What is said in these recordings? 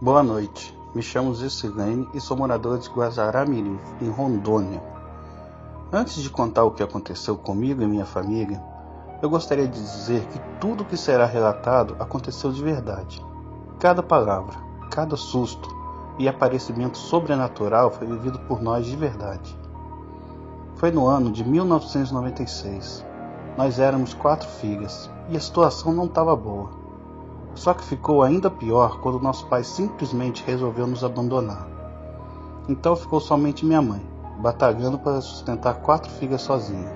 Boa noite, me chamo Zicilene e sou moradora de Guajará-Mirim, em Rondônia. Antes de contar o que aconteceu comigo e minha família, eu gostaria de dizer que tudo o que será relatado aconteceu de verdade. Cada palavra, cada susto e aparecimento sobrenatural foi vivido por nós de verdade. Foi no ano de 1996. Nós éramos 4 filhas e a situação não estava boa. Só que ficou ainda pior quando nosso pai simplesmente resolveu nos abandonar. Então ficou somente minha mãe, batalhando para sustentar 4 filhas sozinha.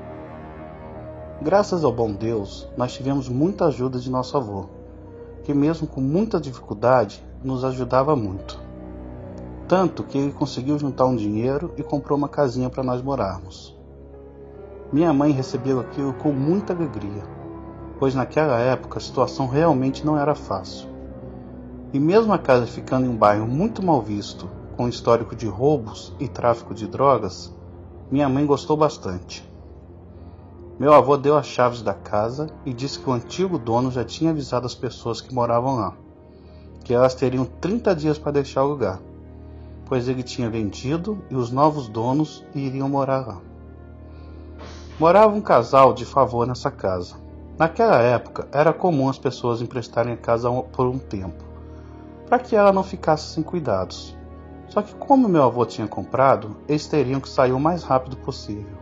Graças ao bom Deus, nós tivemos muita ajuda de nosso avô, que mesmo com muita dificuldade, nos ajudava muito. Tanto que ele conseguiu juntar um dinheiro e comprou uma casinha para nós morarmos. Minha mãe recebeu aquilo com muita alegria, pois naquela época a situação realmente não era fácil. E mesmo a casa ficando em um bairro muito mal visto, com histórico de roubos e tráfico de drogas, minha mãe gostou bastante. Meu avô deu as chaves da casa e disse que o antigo dono já tinha avisado as pessoas que moravam lá, que elas teriam 30 dias para deixar o lugar, pois ele tinha vendido e os novos donos iriam morar lá. Morava um casal de favor nessa casa. Naquela época, era comum as pessoas emprestarem a casa por um tempo, para que ela não ficasse sem cuidados. Só que como meu avô tinha comprado, eles teriam que sair o mais rápido possível.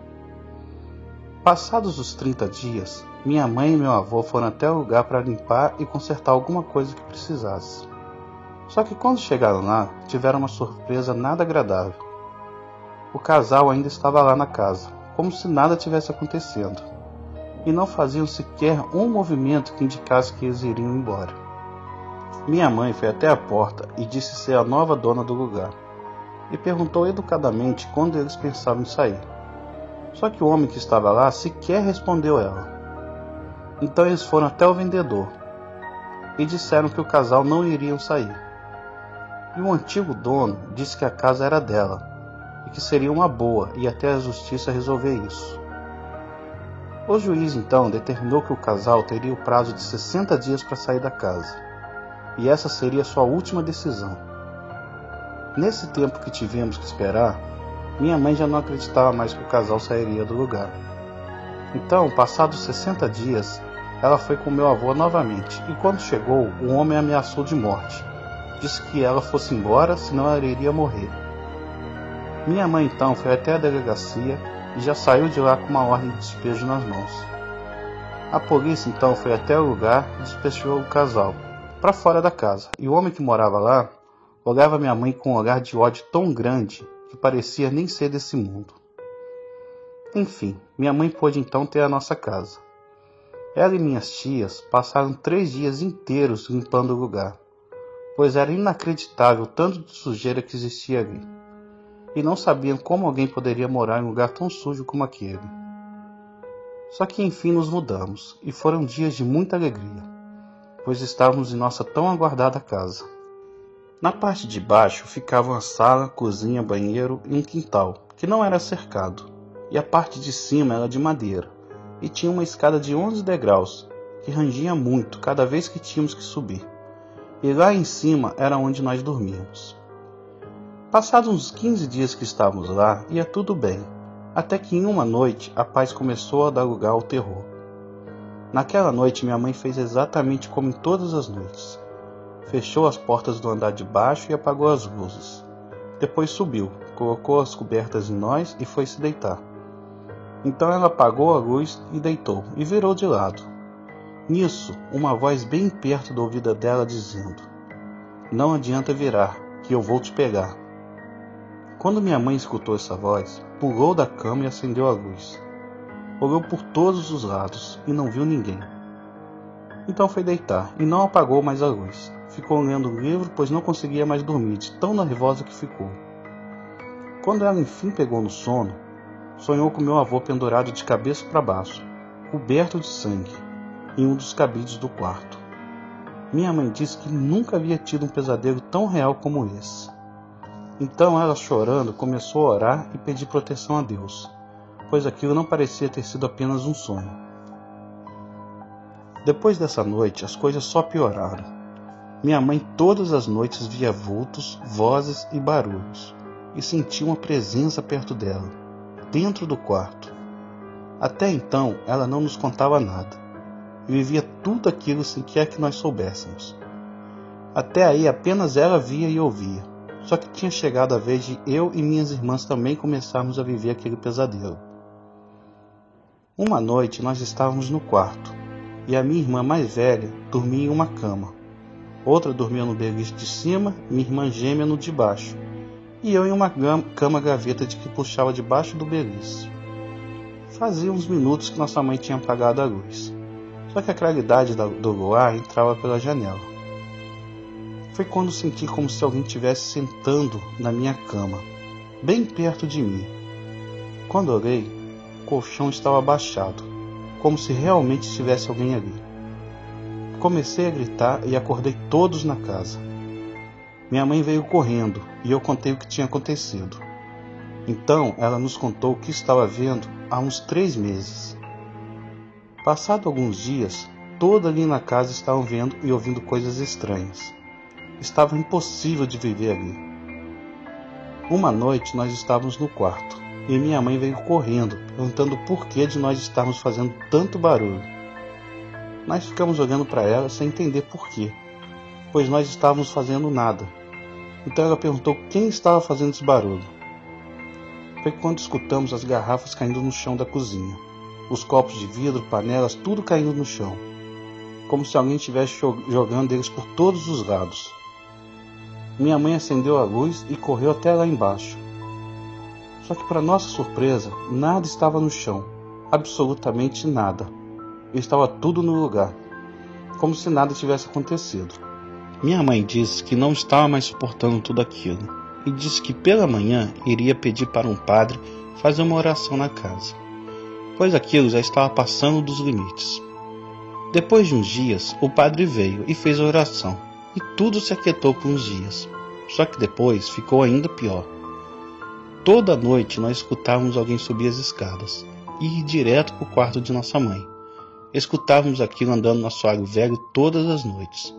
Passados os 30 dias, minha mãe e meu avô foram até o lugar para limpar e consertar alguma coisa que precisasse. Só que quando chegaram lá, tiveram uma surpresa nada agradável. O casal ainda estava lá na casa, como se nada tivesse acontecendo, e não faziam sequer um movimento que indicasse que eles iriam embora. Minha mãe foi até a porta e disse ser a nova dona do lugar, e perguntou educadamente quando eles pensavam em sair. Só que o homem que estava lá sequer respondeu ela. Então eles foram até o vendedor, e disseram que o casal não iriam sair. E o antigo dono disse que a casa era dela, e que seria uma boa e até a justiça resolver isso. O juiz então determinou que o casal teria o prazo de 60 dias para sair da casa, e essa seria sua última decisão. Nesse tempo que tivemos que esperar, minha mãe já não acreditava mais que o casal sairia do lugar. Então, passados 60 dias, ela foi com meu avô novamente, e quando chegou, o homem a ameaçou de morte. Disse que ela fosse embora, senão ela iria morrer. Minha mãe então foi até a delegacia e já saiu de lá com uma ordem de despejo nas mãos. A polícia então foi até o lugar e despejou o casal para fora da casa, e o homem que morava lá olhava minha mãe com um olhar de ódio tão grande que parecia nem ser desse mundo. Enfim, minha mãe pôde então ter a nossa casa. Ela e minhas tias passaram 3 dias inteiros limpando o lugar, pois era inacreditável o tanto de sujeira que existia ali, e não sabiam como alguém poderia morar em um lugar tão sujo como aquele. Só que enfim nos mudamos, e foram dias de muita alegria, pois estávamos em nossa tão aguardada casa. Na parte de baixo ficavam a sala, cozinha, banheiro e um quintal, que não era cercado, e a parte de cima era de madeira, e tinha uma escada de 11 degraus, que rangia muito cada vez que tínhamos que subir, e lá em cima era onde nós dormíamos. Passados uns 15 dias que estávamos lá, ia tudo bem, até que em uma noite a paz começou a dar lugar ao terror. Naquela noite minha mãe fez exatamente como em todas as noites. Fechou as portas do andar de baixo e apagou as luzes. Depois subiu, colocou as cobertas em nós e foi se deitar. Então ela apagou a luz e deitou, e virou de lado. Nisso, uma voz bem perto do ouvido dela dizendo: "Não adianta virar, que eu vou te pegar." Quando minha mãe escutou essa voz, pulou da cama e acendeu a luz. Olhou por todos os lados e não viu ninguém. Então foi deitar e não apagou mais a luz. Ficou lendo o livro, pois não conseguia mais dormir, de tão nervosa que ficou. Quando ela enfim pegou no sono, sonhou com meu avô pendurado de cabeça para baixo, coberto de sangue, em um dos cabides do quarto. Minha mãe disse que nunca havia tido um pesadelo tão real como esse. Então ela, chorando, começou a orar e pedir proteção a Deus, pois aquilo não parecia ter sido apenas um sonho. Depois dessa noite, as coisas só pioraram. Minha mãe todas as noites via vultos, vozes e barulhos, e sentia uma presença perto dela, dentro do quarto. Até então, ela não nos contava nada, e vivia tudo aquilo sem quer que nós soubéssemos. Até aí apenas ela via e ouvia, só que tinha chegado a vez de eu e minhas irmãs também começarmos a viver aquele pesadelo. Uma noite nós estávamos no quarto, e a minha irmã mais velha dormia em uma cama. Outra dormia no beliche de cima, minha irmã gêmea no de baixo, e eu em uma cama-gaveta de que puxava debaixo do beliche. Fazia uns minutos que nossa mãe tinha apagado a luz, só que a claridade do luar entrava pela janela. Foi quando senti como se alguém estivesse sentando na minha cama, bem perto de mim. Quando olhei, o colchão estava abaixado, como se realmente tivesse alguém ali. Comecei a gritar e acordei todos na casa. Minha mãe veio correndo e eu contei o que tinha acontecido. Então ela nos contou o que estava vendo há uns 3 meses. Passado alguns dias, todos ali na casa estavam vendo e ouvindo coisas estranhas. Estava impossível de viver ali. Uma noite nós estávamos no quarto e minha mãe veio correndo, perguntando o porquê de nós estarmos fazendo tanto barulho. Nós ficamos olhando para ela sem entender porquê, pois nós estávamos fazendo nada. Então ela perguntou quem estava fazendo esse barulho. Foi quando escutamos as garrafas caindo no chão da cozinha, os copos de vidro, panelas, tudo caindo no chão, como se alguém estivesse jogando eles por todos os lados. Minha mãe acendeu a luz e correu até lá embaixo. Só que, para nossa surpresa, nada estava no chão, absolutamente nada. Estava tudo no lugar, como se nada tivesse acontecido. Minha mãe disse que não estava mais suportando tudo aquilo e disse que pela manhã iria pedir para um padre fazer uma oração na casa, pois aquilo já estava passando dos limites. Depois de uns dias, o padre veio e fez a oração, e tudo se aquietou por uns dias. Só que depois ficou ainda pior. Toda noite nós escutávamos alguém subir as escadas e ir direto para o quarto de nossa mãe. Escutávamos aquilo andando no assoalho velho todas as noites.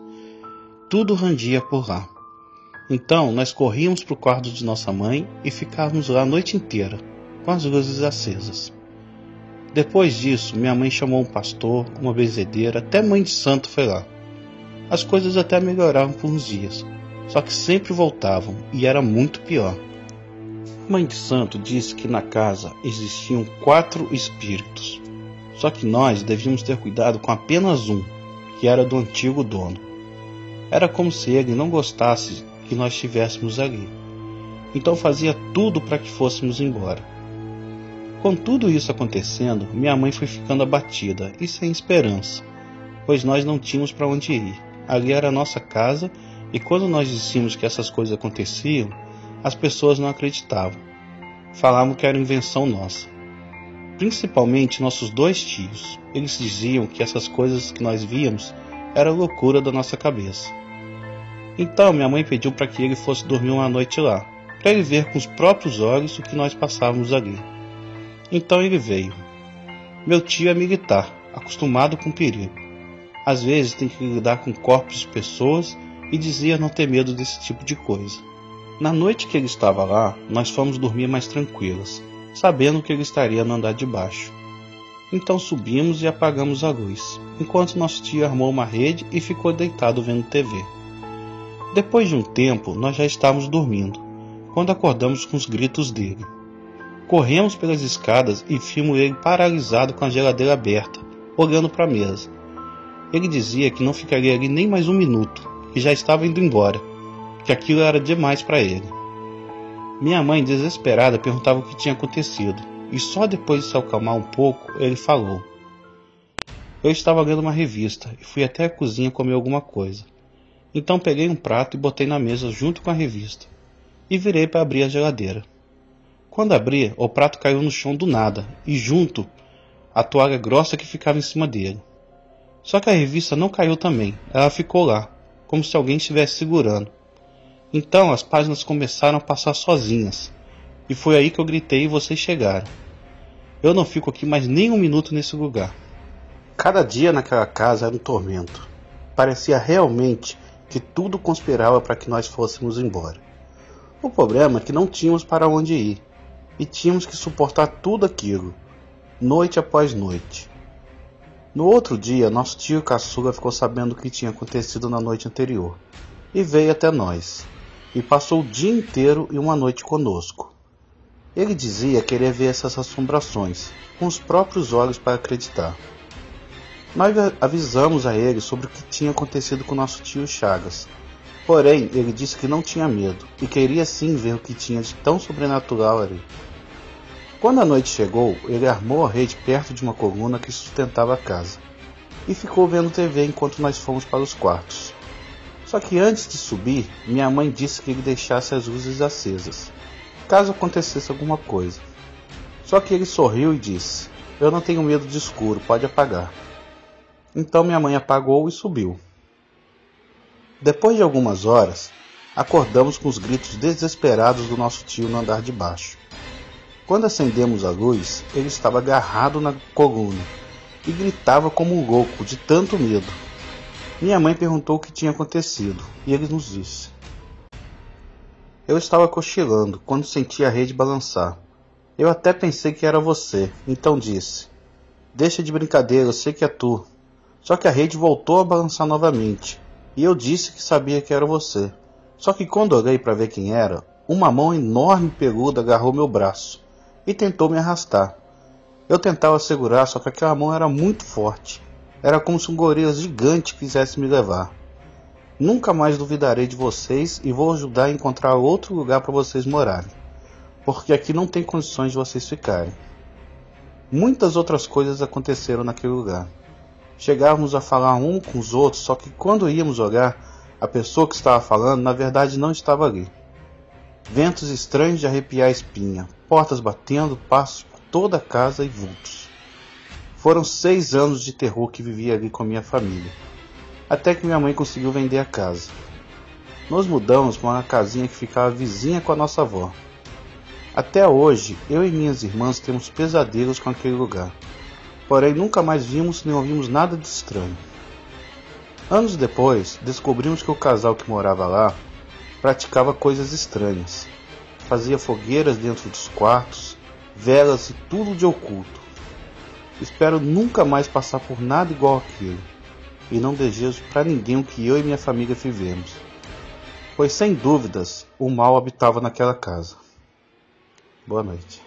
Tudo rangia por lá. Então nós corríamos para o quarto de nossa mãe e ficávamos lá a noite inteira, com as luzes acesas. Depois disso, minha mãe chamou um pastor, uma benzedeira, até mãe de santo foi lá. As coisas até melhoravam por uns dias, só que sempre voltavam e era muito pior. A mãe de santo disse que na casa existiam 4 espíritos, só que nós devíamos ter cuidado com apenas um, que era do antigo dono. Era como se ele não gostasse que nós estivéssemos ali, então fazia tudo para que fôssemos embora. Com tudo isso acontecendo, minha mãe foi ficando abatida e sem esperança, pois nós não tínhamos para onde ir. Ali era a nossa casa, e quando nós dissemos que essas coisas aconteciam, as pessoas não acreditavam. Falavam que era invenção nossa. Principalmente nossos 2 tios. Eles diziam que essas coisas que nós víamos era loucura da nossa cabeça. Então minha mãe pediu para que ele fosse dormir uma noite lá, para ele ver com os próprios olhos o que nós passávamos ali. Então ele veio. Meu tio é militar, acostumado com perigo. Às vezes tem que lidar com corpos de pessoas e dizia não ter medo desse tipo de coisa. Na noite que ele estava lá, nós fomos dormir mais tranquilas, sabendo que ele estaria no andar de baixo. Então subimos e apagamos a luz, enquanto nosso tio armou uma rede e ficou deitado vendo TV. Depois de um tempo, nós já estávamos dormindo, quando acordamos com os gritos dele. Corremos pelas escadas e vimos ele paralisado com a geladeira aberta, olhando para a mesa. Ele dizia que não ficaria ali nem mais um minuto, que já estava indo embora, que aquilo era demais para ele. Minha mãe, desesperada, perguntava o que tinha acontecido, e só depois de se acalmar um pouco, ele falou. Eu estava lendo uma revista e fui até a cozinha comer alguma coisa. Então peguei um prato e botei na mesa junto com a revista, e virei para abrir a geladeira. Quando abri, o prato caiu no chão do nada, e junto, a toalha grossa que ficava em cima dele. Só que a revista não caiu também, ela ficou lá, como se alguém estivesse segurando. Então as páginas começaram a passar sozinhas, e foi aí que eu gritei e vocês chegaram. Eu não fico aqui mais nem um minuto nesse lugar. Cada dia naquela casa era um tormento. Parecia realmente que tudo conspirava para que nós fôssemos embora. O problema é que não tínhamos para onde ir, e tínhamos que suportar tudo aquilo, noite após noite. No outro dia, nosso tio caçula ficou sabendo o que tinha acontecido na noite anterior, e veio até nós, e passou o dia inteiro e uma noite conosco. Ele dizia querer ver essas assombrações, com os próprios olhos para acreditar. Nós avisamos a ele sobre o que tinha acontecido com nosso tio Chagas. Porém, ele disse que não tinha medo, e queria sim ver o que tinha de tão sobrenatural ali. Quando a noite chegou, ele armou a rede perto de uma coluna que sustentava a casa, e ficou vendo TV enquanto nós fomos para os quartos. Só que antes de subir, minha mãe disse que ele deixasse as luzes acesas, caso acontecesse alguma coisa. Só que ele sorriu e disse: "Eu não tenho medo de escuro, pode apagar." Então minha mãe apagou e subiu. Depois de algumas horas, acordamos com os gritos desesperados do nosso tio no andar de baixo. Quando acendemos a luz, ele estava agarrado na coluna e gritava como um louco de tanto medo. Minha mãe perguntou o que tinha acontecido e ele nos disse: "Eu estava cochilando quando senti a rede balançar. Eu até pensei que era você, então disse: 'Deixa de brincadeira, eu sei que é tu.' Só que a rede voltou a balançar novamente, e eu disse que sabia que era você. Só que quando olhei para ver quem era, uma mão enorme e peluda agarrou meu braço e tentou me arrastar. Eu tentava segurar, só que aquela mão era muito forte. Era como se um gorila gigante quisesse me levar. Nunca mais duvidarei de vocês e vou ajudar a encontrar outro lugar para vocês morarem, porque aqui não tem condições de vocês ficarem." Muitas outras coisas aconteceram naquele lugar. Chegávamos a falar um com os outros, só que quando íamos olhar, a pessoa que estava falando na verdade não estava ali. Ventos estranhos de arrepiar a espinha, portas batendo, passos por toda a casa e vultos. Foram 6 anos de terror que vivi ali com a minha família, até que minha mãe conseguiu vender a casa. Nos mudamos para uma casinha que ficava vizinha com a nossa avó. Até hoje, eu e minhas irmãs temos pesadelos com aquele lugar. Porém, nunca mais vimos nem ouvimos nada de estranho. Anos depois, descobrimos que o casal que morava lá praticava coisas estranhas. Fazia fogueiras dentro dos quartos, velas e tudo de oculto. Espero nunca mais passar por nada igual aquilo, e não desejo para ninguém o que eu e minha família vivemos, pois sem dúvidas o mal habitava naquela casa. Boa noite.